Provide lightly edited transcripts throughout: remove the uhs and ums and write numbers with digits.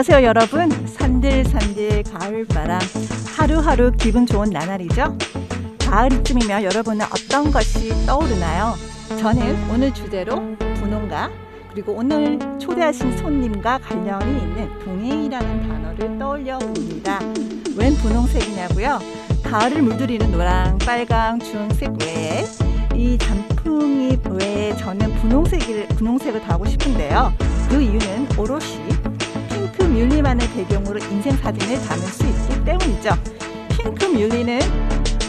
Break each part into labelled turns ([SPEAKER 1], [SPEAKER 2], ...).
[SPEAKER 1] 안녕하세요 여러분. 산들산들 가을바람, 하루하루 기분 좋은 나날이죠. 가을이쯤이면 여러분은 어떤 것이 떠오르나요? 저는 오늘 주제로 분홍가, 그리고 오늘 초대하신 손님과 관련이 있는 동해이라는 단어를 떠올려 봅니다. 웬 분홍색이냐고요? 가을을 물들이는 노랑, 빨강, 주황색 외에 이 단풍이 외에 저는 분홍색을 더 하고 싶은데요. 그 이유는 오롯이 핑크 뮬리만을 배경으로 인생 사진을 담을 수 있기 때문이죠. 핑크 뮬리는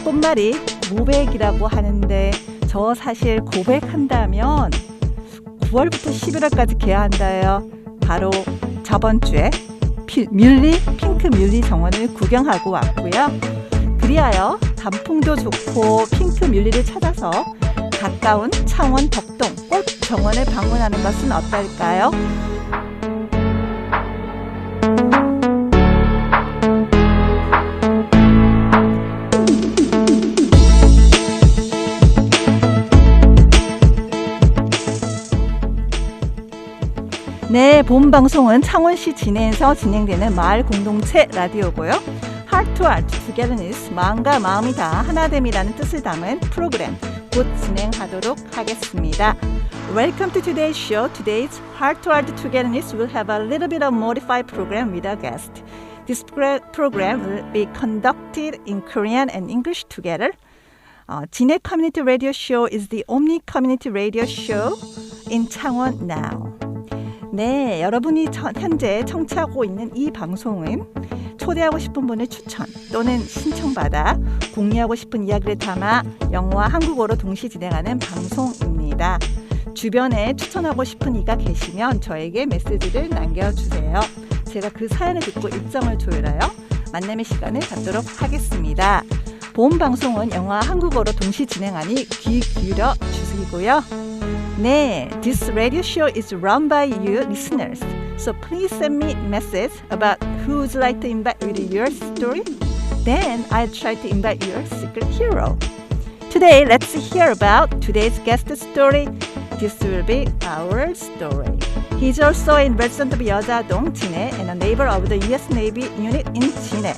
[SPEAKER 1] 꽃말이 모백이라고 하는데 저 사실 고백한다면 9월부터 11월까지 개화한다요. 바로 저번 주에 핑크 뮬리 정원을 구경하고 왔고요. 그리하여 단풍도 좋고 핑크 뮬리를 찾아서 가까운 창원 덕동 꽃 정원을 방문하는 것은 어떨까요? 네, 본 방송은 창원시 진해에서 진행되는 마을 공동체 라디오고요. Heart Togetherness'은 마음과 마음이 다 하나됨이라는 뜻을 담은 프로그램 곧 진행하도록 하겠습니다. Welcome to today's show. Today's Heart Togetherness will have a little bit of modified program with a guest. This program will be conducted in Korean and English together. 진해 Community Radio Show is the only community radio show in 창원 now. 네, 여러분이 현재 청취하고 있는 이 방송은 초대하고 싶은 분을 추천 또는 신청받아 공유하고 싶은 이야기를 담아 영어와 한국어로 동시 진행하는 방송입니다. 주변에 추천하고 싶은 이가 계시면 저에게 메시지를 남겨주세요. 제가 그 사연을 듣고 일정을 조율하여 만남의 시간을 갖도록 하겠습니다. 본 방송은 영어와 한국어로 동시 진행하니 귀 기울여 주시고요. 네, this radio show is run by you listeners. So please send me a message about who would like to invite with your story. Then I'll try to invite your secret hero. Today, let's hear about today's guest story. This will be our story. He's also a resident of 여자동, 진해, and a neighbor of the U.S. Navy unit in 진해.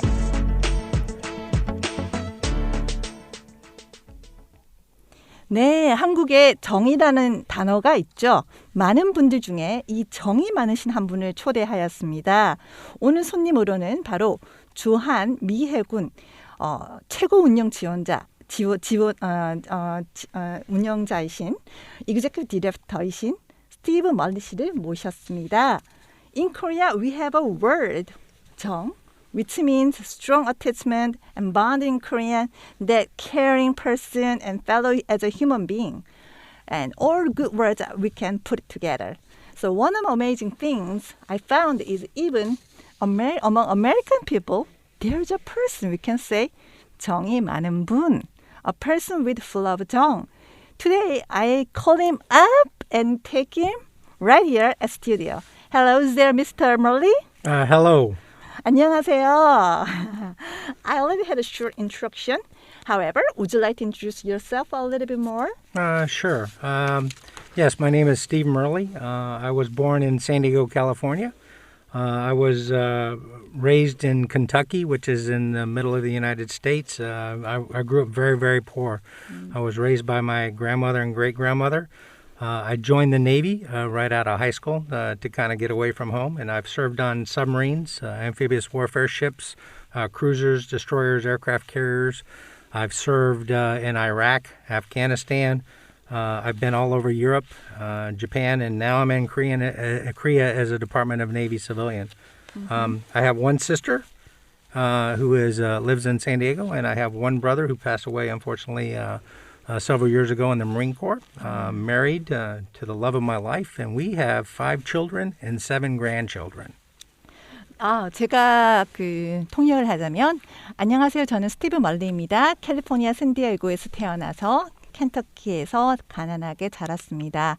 [SPEAKER 1] 네, 한국에 정이라는 단어가 있죠. 많은 분들 중에 이 정이 많으신 한 분을 초대하였습니다. 오늘 손님으로는 바로 주한 미해군 최고 운영 지원자, 운영자이신 Executive Director이신 스티브 멀리 씨를 모셨습니다. In Korea, we have a word, 정, which means strong attachment and bond in Korean, that caring person and fellow as a human being. And all good words we can put together. So one of the amazing things I found is even among American people, there's a person we can say 정이 많은 분, a person with full of 정. Today I call him up and take him right here at studio. Hello, is there Mr. Murley?
[SPEAKER 2] Hello.
[SPEAKER 1] 안녕하세요. I already had a short introduction. However, would you like to introduce yourself a little bit more?
[SPEAKER 2] Sure. Yes, my name is Steve Murley. I was born in San Diego, California. I was raised in Kentucky, which is in the middle of the United States. I grew up very, very poor. I was raised by my grandmother and great-grandmother. I joined the Navy right out of high school to kind of get away from home, and I've served on submarines, amphibious warfare ships, cruisers, destroyers, aircraft carriers. I've served in Iraq, Afghanistan. I've been all over Europe, Japan, and now I'm in Korea as a Department of Navy civilian. Mm-hmm. I have one sister who lives in San Diego, and I have one brother who passed away, unfortunately, several years ago in the Marine Corps, married to the love of my life, and we have 5 children and 7 grandchildren.
[SPEAKER 1] 제가 통역을 하자면 안녕하세요. 저는 스티브 멀리입니다. 캘리포니아 샌디에고에서 태어나서 켄터키에서 가난하게 자랐습니다.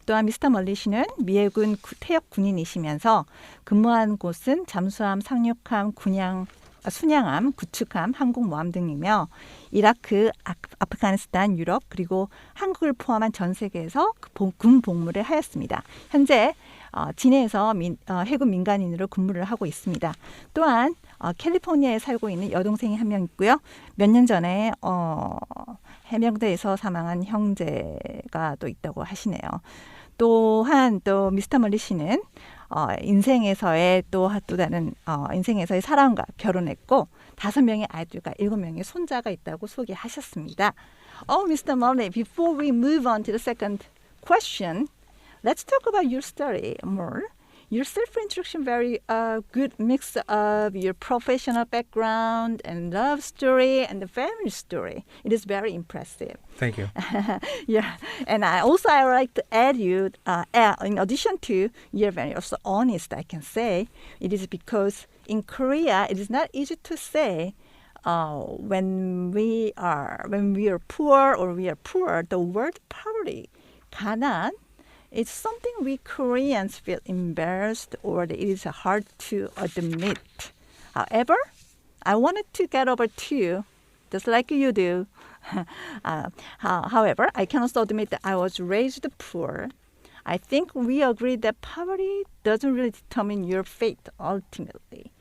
[SPEAKER 1] 또한 미스터 멀리 씨는 미해군 퇴역 군인이시면서 근무한 곳은 잠수함, 상륙함, 군양 순양함, 구축함, 항공모함 등이며 이라크, 아프가니스탄, 유럽 그리고 한국을 포함한 전 세계에서 군 복무를 하였습니다. 현재 진해에서 해군 민간인으로 근무를 하고 있습니다. 또한 캘리포니아에 살고 있는 여동생이 한 명 있고요. 몇 년 전에 해병대에서 사망한 형제가 또 있다고 하시네요. 또한 또 미스터 멀리 씨는 인생에서의 또 다른 인생에서의 사람과 결혼했고 5명의 아이들과 7명의 손자가 있다고 소개하셨습니다. Mr. Murley, before we move on to the second question, let's talk about your story more. Your self-introduction very good mix of your professional background and love story and the family story. It is very impressive.
[SPEAKER 2] Thank you.
[SPEAKER 1] Yeah, and I would like to add you, in addition to you're very also honest, I can say, it is because in Korea it is not easy to say when we are poor or we are poor, the word poverty, 가난, it's something we Koreans feel embarrassed or it is hard to admit. However, I wanted to get over to you, just like you do. However, I can also admit that I was raised poor. I think we agree that poverty doesn't really determine your fate ultimately.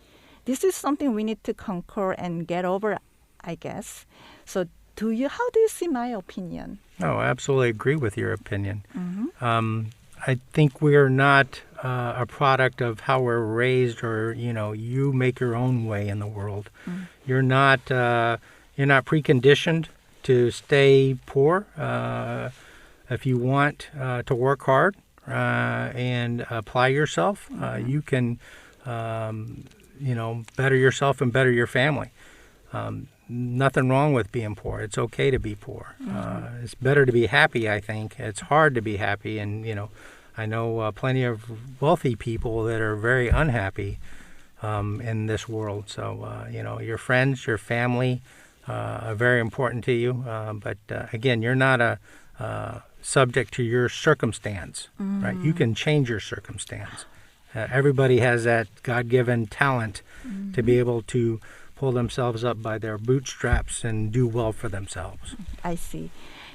[SPEAKER 1] This is something we need to conquer and get over, I guess. So how do you see my opinion?
[SPEAKER 2] Oh, I absolutely agree with your opinion.
[SPEAKER 1] Mm-hmm.
[SPEAKER 2] I think we're not a product of how we're raised, or you make your own way in the world.
[SPEAKER 1] Mm.
[SPEAKER 2] You're not preconditioned to stay poor. If you want to work hard and apply yourself, you can better yourself and better your family. Nothing wrong with being poor. It's okay to be poor.
[SPEAKER 1] Mm-hmm.
[SPEAKER 2] It's better to be happy, I think. It's hard to be happy. And, I know plenty of wealthy people that are very unhappy in this world. So, your friends, your family are very important to you. But, again, you're not subject to your circumstance, right? You can change your circumstance. Everybody has that God-given talent to be able to pull themselves up by their bootstraps and do well for themselves.
[SPEAKER 1] I see.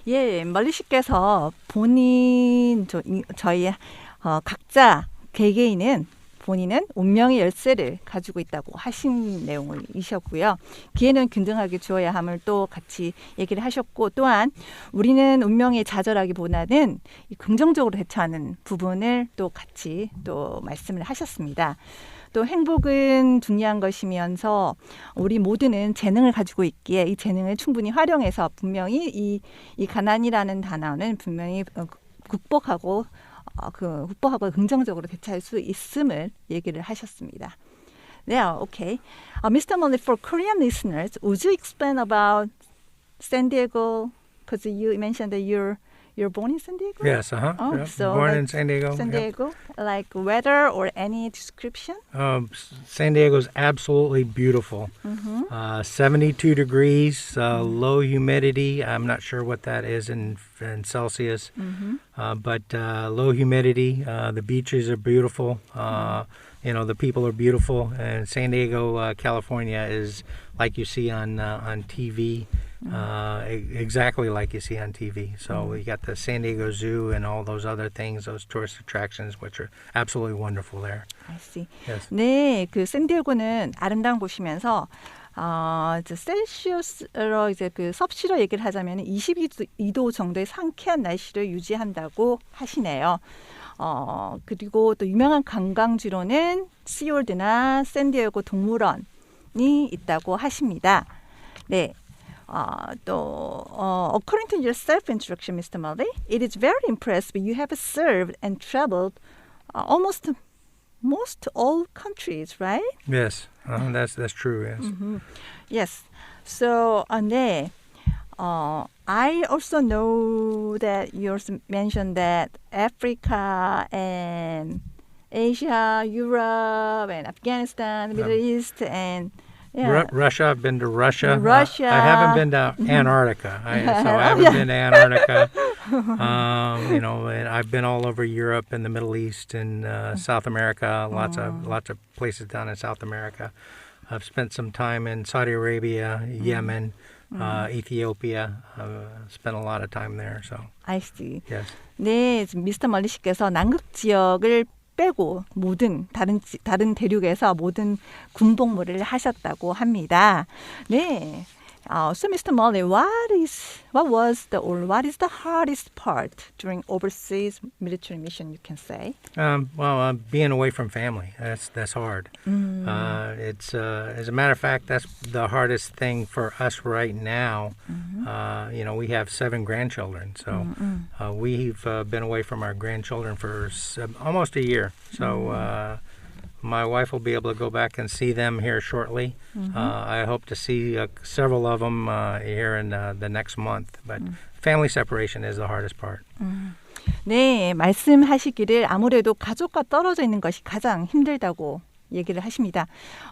[SPEAKER 1] 예, 멀리 씨께서 저희 각자 개개인은 본인은 운명의 열쇠를 가지고 있다고 하신 내용이셨고요. 기회는 균등하게 주어야 함을 또 같이 얘기를 하셨고, 또한 우리는 운명에 좌절하기보다는 긍정적으로 대처하는 부분을 또 같이 또 말씀을 하셨습니다. 또 행복은 중요한 것이면서 우리 모두는 재능을 가지고 있기에 이 재능을 충분히 활용해서 분명히 이 가난이라는 단어는 분명히 극복하고 긍정적으로 대처할 수 있음을 얘기를 하셨습니다. Yeah, okay. Mr. Murley, for Korean listeners, would you explain about San Diego? Because you mentioned that you're born in San Diego?
[SPEAKER 2] Yes,
[SPEAKER 1] Oh,
[SPEAKER 2] Yep.
[SPEAKER 1] so
[SPEAKER 2] Born
[SPEAKER 1] like
[SPEAKER 2] in San Diego.
[SPEAKER 1] San
[SPEAKER 2] Yep.
[SPEAKER 1] Diego, like weather or any description?
[SPEAKER 2] San Diego's absolutely beautiful. 72 degrees, low humidity. I'm not sure what that is in Celsius, but low humidity. The beaches are beautiful. The people are beautiful. And San Diego, California is like you see on TV. Exactly like you see on TV. So we got the San Diego Zoo and all those other things, those tourist attractions, which are absolutely wonderful there.
[SPEAKER 1] I see.
[SPEAKER 2] Yes.
[SPEAKER 1] 네, 그 샌디에고는 아름다운 곳이면서 셀시우스로 이제 그 섭씨로 얘기를 하자면 22도 정도의 상쾌한 날씨를 유지한다고 하시네요. 그리고 또 유명한 관광지로는 시월드나 샌디에고 동물원이 있다고 하십니다. 네. According to your self-introduction, Mr. Murley, it is very impressive. You have served and traveled almost most all countries, right?
[SPEAKER 2] Yes, that's true. Yes.
[SPEAKER 1] Yes. So, 네. I also know that you also mentioned that Africa and Asia, Europe, and Afghanistan, Middle East, and
[SPEAKER 2] Russia. I've been to Russia.
[SPEAKER 1] Russia.
[SPEAKER 2] I haven't been to Antarctica. I haven't been to Antarctica. And I've been all over Europe and the Middle East and South America. Lots of places down in South America. I've spent some time in Saudi Arabia, Yemen, Ethiopia. Spent a lot of time there. So
[SPEAKER 1] I see.
[SPEAKER 2] yes.
[SPEAKER 1] 네, 지금 미스터 멀리 씨께서 남극 지역을 빼고 모든 다른 대륙에서 모든 군복무를 하셨다고 합니다. 네. So Mr. Murley, what is the hardest part during overseas military mission? You can say.
[SPEAKER 2] Being away from family. That's hard. It's as a matter of fact, that's the hardest thing for us right now. We have 7 grandchildren, so we've been away from our grandchildren for almost a year. So. My wife will be able to go back and see them here shortly. I hope to see several of them here in the next month. But family separation is the hardest part.
[SPEAKER 1] 네, 말씀하시기를 아무래도 가족과 떨어져 있는 것이 가장 힘들다고 얘기를 하십니다.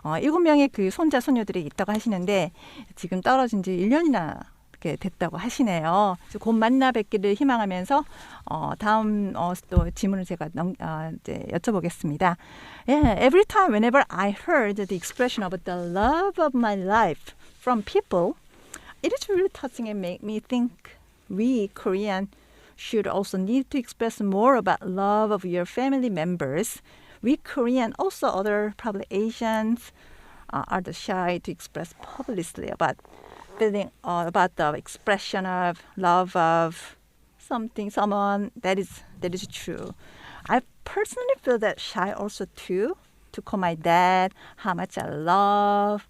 [SPEAKER 1] 7명의 그 손자, 손녀들이 있다고 하시는데 지금 떨어진 지 1년이나 됐다고 하시네요. 곧 만나 뵙기를 희망하면서 다음 또 질문을 제가 이제 여쭤보겠습니다. Yeah, every time whenever I heard the expression of the love of my life from people, it is really touching and make me think we Korean should also need to express more about love of your family members. We Korean, also other probably Asians, are the shy to express publicly about feeling about the expression of love of someone that is true. I personally feel that shy also too, to call my dad how much I love.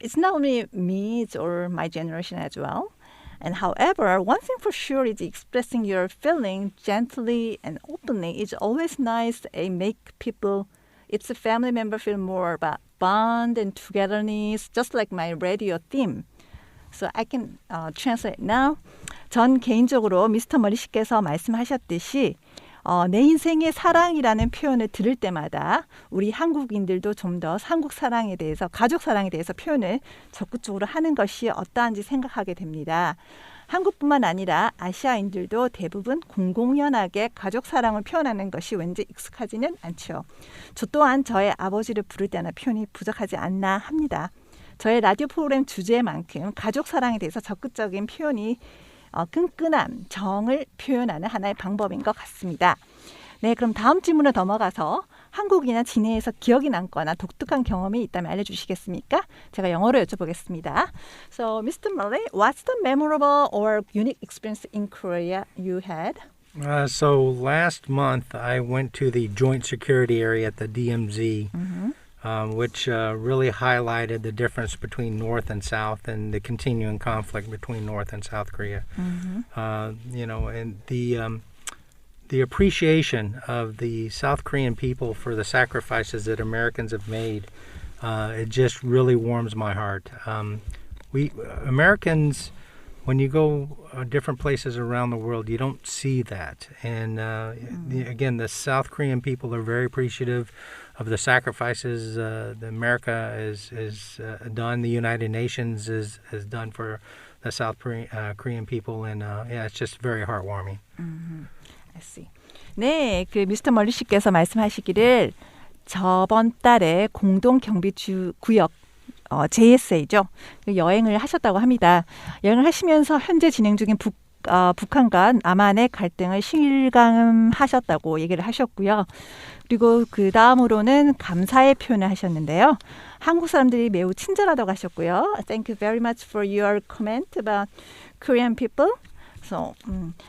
[SPEAKER 1] It's not only me, it's or my generation as well. And however, one thing for sure is expressing your feeling gently and openly is always nice and make people, it's a family member feel more about bond and togetherness, just like my radio theme. So I can translate now. 전 개인적으로 미스터 머리 씨께서 말씀하셨듯이 내 인생의 사랑이라는 표현을 들을 때마다 우리 한국인들도 좀 더 한국 사랑에 대해서, 가족 사랑에 대해서 표현을 적극적으로 하는 것이 어떠한지 생각하게 됩니다. 한국뿐만 아니라 아시아인들도 대부분 공공연하게 가족 사랑을 표현하는 것이 왠지 익숙하지는 않죠. 저 또한 저의 아버지를 부를 때나 표현이 부족하지 않나 합니다. 저의 라디오 프로그램 주제만큼 가족 사랑에 대해서 적극적인 표현이 끈끈한 정을 표현하는 하나의 방법인 것 같습니다. 네, 그럼 다음 질문으로 넘어가서 한국이나 진해에서 기억이 남거나 독특한 경험이 있다면 알려주시겠습니까? 제가 영어로 여쭤보겠습니다. So, Mr. Murley, what's the memorable or unique experience in Korea you had?
[SPEAKER 2] So last month I went to the joint security area at the DMZ. Which really highlighted the difference between North and South and the continuing conflict between North and South Korea. And the appreciation of the South Korean people for the sacrifices that Americans have made, it just really warms my heart. We Americans, when you go different places around the world, you don't see that. And again, the South Korean people are very appreciative of the sacrifices that America has done, the United Nations has done for the South Korean people, and it's just very heartwarming.
[SPEAKER 1] I see. 네, 그 미스터 멀리 씨께서 말씀하시기를 저번 달에 공동 경비 구역 JSA죠. 여행을 하셨다고 합니다. 여행을 하시면서 현재 진행 중인 북한과 남한의 갈등을 실감하셨다고 얘기를 하셨고요. 그리고 그 다음으로는 감사의 표현을 하셨는데요. 한국 사람들이 매우 친절하다고 하셨고요. Thank you very much for your comment about Korean people. So,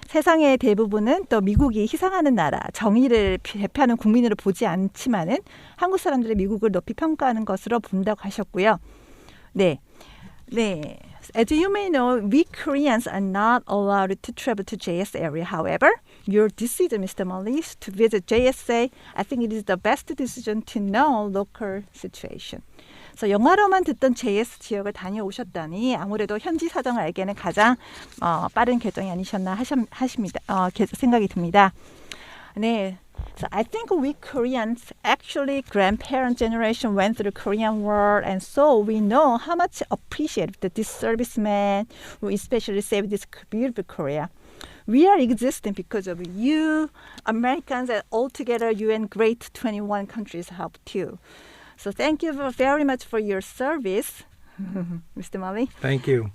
[SPEAKER 1] 세상의 대부분은 또 미국이 희생하는 나라, 정의를 대표하는 국민으로 보지 않지만은 한국 사람들이 미국을 높이 평가하는 것으로 본다고 하셨고요. 네. As you may know, we Koreans are not allowed to travel to JS area. However, your decision, Mr. Murley, to visit JSA, I think it is the best decision to know local situation. 그래서 영화로만 듣던 JS 지역을 다녀오셨다니 아무래도 현지 사정을 알기에는 가장 빠른 결정이 아니셨나 하십니다. 생각이 듭니다. 네. So I think we Koreans, actually grandparent generation went through Korean War, and so we know how much appreciate this serviceman who especially saved this beautiful Korea. We are existing because of you, Americans, and altogether UN great 21 countries help too. So thank you very much for your service. Mr. Murley.
[SPEAKER 2] Thank you.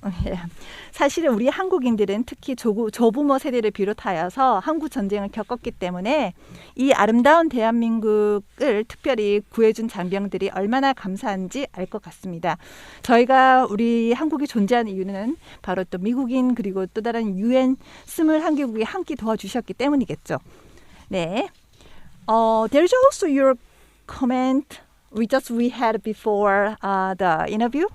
[SPEAKER 1] 사실은 우리 한국인들은 특히 조부모 세대를 비롯하여서 한국 전쟁을 겪었기 때문에 이 아름다운 대한민국을 특별히 구해준 장병들이 얼마나 감사한지 알 것 같습니다. 저희가 우리 한국이 존재하는 이유는 바로 또 미국인 그리고 또 다른 UN 21개국이 함께 도와주셨기 때문이겠죠. 네. There's also your comment we had before the interview.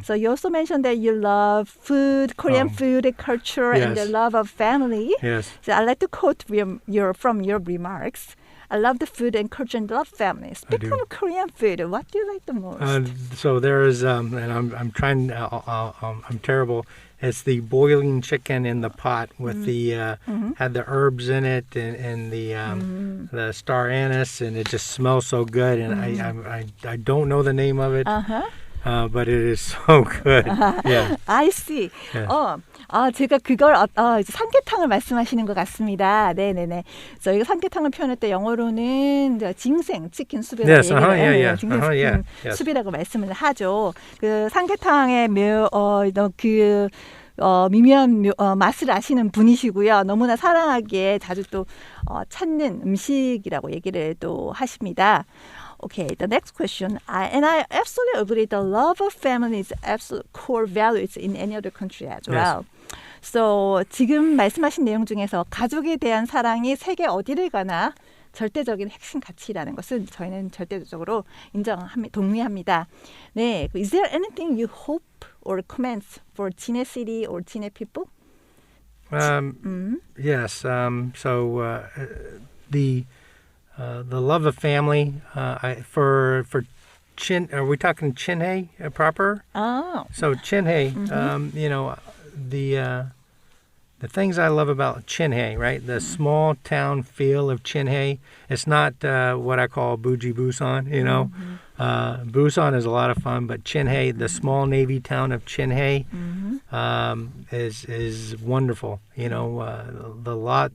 [SPEAKER 1] So you also mentioned that you love food, Korean food, culture, and the love of family.
[SPEAKER 2] Yes.
[SPEAKER 1] So I'd like to quote from your remarks. I love the food and culture and love family. Speaking of Korean food, what do you like the most?
[SPEAKER 2] So there is, and I'm trying. I'm terrible. It's the boiling chicken in the pot with the had the herbs in it and the star anise, and it just smells so good. And I don't know the name of it, but it is so good. Yeah.
[SPEAKER 1] I see.
[SPEAKER 2] Yeah.
[SPEAKER 1] 제가 그걸 이제 삼계탕을 말씀하시는 것 같습니다. 네네네. 저희가 삼계탕을 표현할 때 영어로는 징생 치킨 수비라고
[SPEAKER 2] Yes,
[SPEAKER 1] 징생 치킨 수비라고 말씀을 하죠. 그 삼계탕의 미묘한 맛을 아시는 분이시고요. 너무나 사랑하기에 자주 또 찾는 음식이라고 얘기를 또 하십니다. Okay, the next question. I absolutely agree. The love of family is absolute core values in any other country as well.
[SPEAKER 2] Yes.
[SPEAKER 1] So 지금 말씀하신 내용 중에서 가족에 대한 사랑이 세계 어디를 가나 절대적인 핵심 가치라는 것은 저희는 절대적으로 동의합니다. 네, is there anything you hope or comments for Chine City or Chine people?
[SPEAKER 2] Yes. So the love of family. For Chin, are we talking Chinhae proper?
[SPEAKER 1] Oh.
[SPEAKER 2] So Chinhae, the things I love about Chinhae, right? The small town feel of Chinhae. It's not what I call bougie Busan, you know. Busan is a lot of fun, but Chinhae, the small Navy town of Chinhae, is wonderful. You know,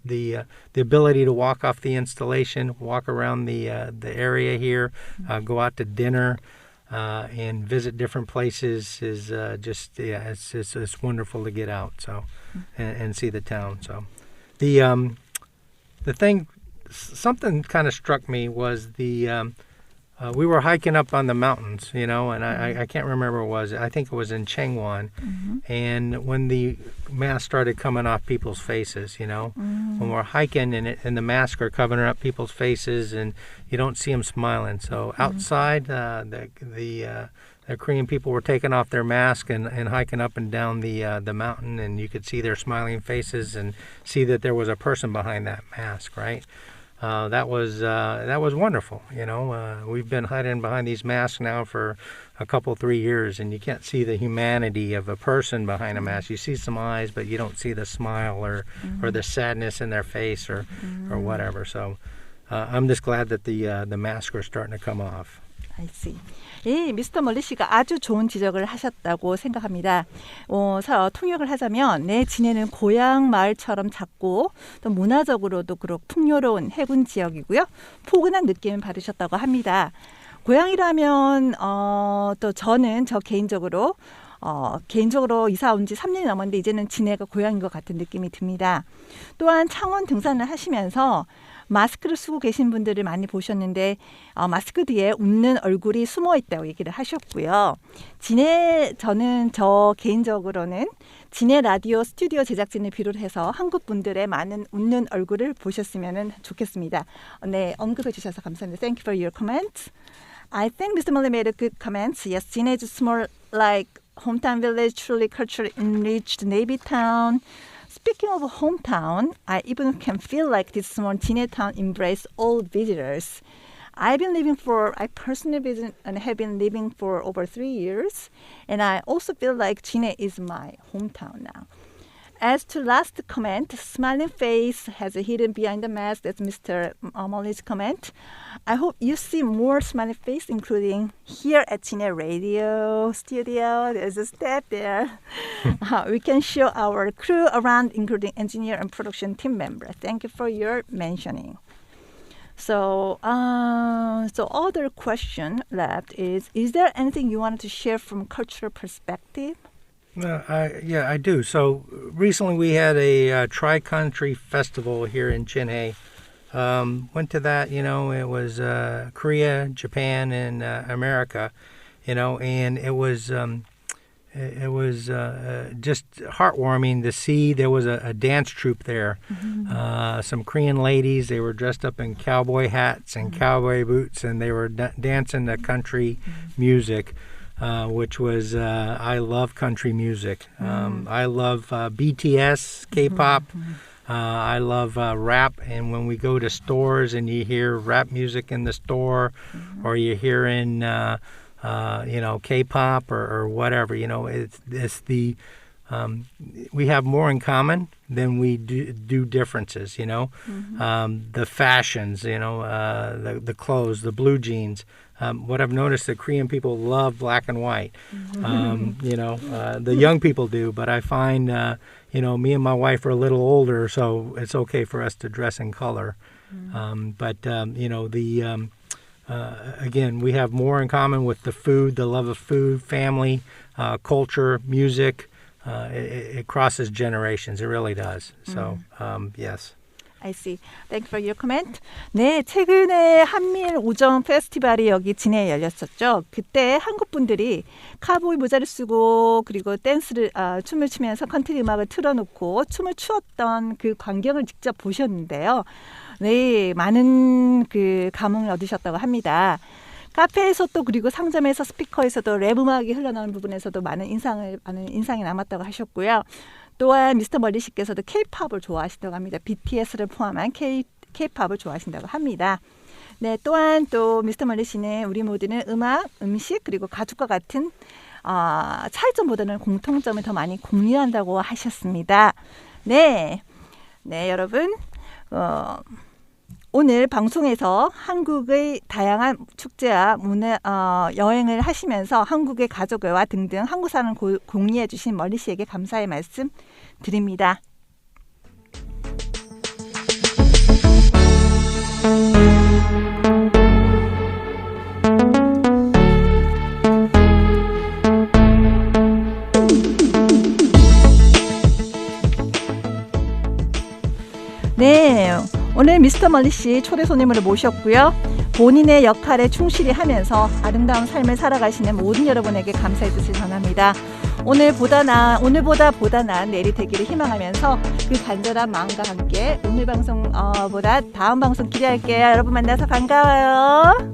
[SPEAKER 2] the ability to walk off the installation, walk around the area here, go out to dinner. And visit different places is it's wonderful to get out and see the town. So the thing, something kind of struck me was we were hiking up on the mountains, you know, and I can't remember what it was. I think it was in Changwon. And when the mask started coming off people's faces, you know, when we're hiking and the masks are covering up people's faces and you don't see them smiling. So outside, the Korean people were taking off their mask and hiking up and down the mountain, and you could see their smiling faces and see that there was a person behind that mask, right? That was wonderful. You know, we've been hiding behind these masks now for a couple, 3 years, and you can't see the humanity of a person behind a mask. You see some eyes, but you don't see the smile or the sadness in their face or whatever. So I'm just glad that the masks are starting to come off.
[SPEAKER 1] I see. 예, 미스터 멀리 씨가 아주 좋은 지적을 하셨다고 생각합니다. 통역을 하자면 진해는 고향 마을처럼 작고 또 문화적으로도 그렇고 풍요로운 해군 지역이고요. 포근한 느낌을 받으셨다고 합니다. 고향이라면 또 저는 개인적으로 이사 온 지 3년이 넘었는데 이제는 진해가 고향인 것 같은 느낌이 듭니다. 또한 창원 등산을 하시면서 마스크를 쓰고 계신 분들을 많이 보셨는데 마스크 뒤에 웃는 얼굴이 숨어 있다고 얘기를 하셨고요. 저는 개인적으로는 진해 라디오 스튜디오 제작진을 비롯해서 한국 분들의 많은 웃는 얼굴을 보셨으면 좋겠습니다. 네, 언급해 주셔서 감사합니다. Thank you for your comments. I think Mr. Murley made a good comments. Yes, Jinhae is more like hometown village, truly culturally enriched Navy town. Speaking of hometown, I even can feel like this small Jinhae town embrace all visitors. I personally visit and have been living for over 3 years, and I also feel like Jinhae is my hometown now. As to last comment, smiling face has a hidden behind the mask. That's Mr. Murley's comment. I hope you see more smiling face, including here at Jinhae Radio Studio. There's a step there. We can show our crew around, including engineer and production team member. Thank you for your mentioning. So, so other question left is there anything you wanted to share from cultural perspective?
[SPEAKER 2] I do. So recently we had a tri-country festival here in Chinhae. Went to that, it was Korea, Japan, and America, and it was just heartwarming to see. There was a dance troupe there, some Korean ladies. They were dressed up in cowboy hats and cowboy boots, and they were dancing to country music. Which was, I love country music. I love BTS, K-pop. I love rap. And when we go to stores and you hear rap music in the store, or you're hearing, K-pop or whatever, it's the we have more in common than we do differences. The fashions, the clothes, the blue jeans. What I've noticed, the Korean people love black and white. The young people do, but I find, me and my wife are a little older, so it's okay for us to dress in color. Again, we have more in common with the food, the love of food, family, culture, music. It crosses generations. It really does. So, yes.
[SPEAKER 1] I see. Thank you for your comment. 네, 최근에 한미일 우정 페스티벌이 여기 진해에 열렸었죠. 그때 한국 분들이 카우보이 모자를 쓰고 그리고 춤을 추면서 컨트리 음악을 틀어놓고 춤을 추었던 그 광경을 직접 보셨는데요. 네, 많은 그 감흥을 얻으셨다고 합니다. 카페에서도 그리고 상점에서 스피커에서도 랩 음악이 흘러나오는 부분에서도 많은 인상이 남았다고 하셨고요. 또한 미스터 멀리 씨께서도 K-팝을 좋아하신다고 합니다. BTS를 포함한 K-팝을 좋아하신다고 합니다. 네, 또한 또 미스터 멀리 씨는 우리 모두는 음악, 음식 그리고 가족과 같은 차이점보다는 공통점을 더 많이 공유한다고 하셨습니다. 네, 여러분 오늘 방송에서 한국의 다양한 축제와 문화 여행을 하시면서 한국의 가족과 등등 한국 사랑을 공유해 주신 멀리 씨에게 감사의 말씀 드립니다. 네. 오늘 미스터 멀리 씨 초대 손님으로 모셨고요. 본인의 역할에 충실히 하면서 아름다운 삶을 살아가시는 모든 여러분에게 감사의 뜻을 전합니다. 오늘보다 나은 내일이 되기를 희망하면서 그 간절한 마음과 함께 오늘 방송보다 다음 방송 기대할게요. 여러분 만나서 반가워요.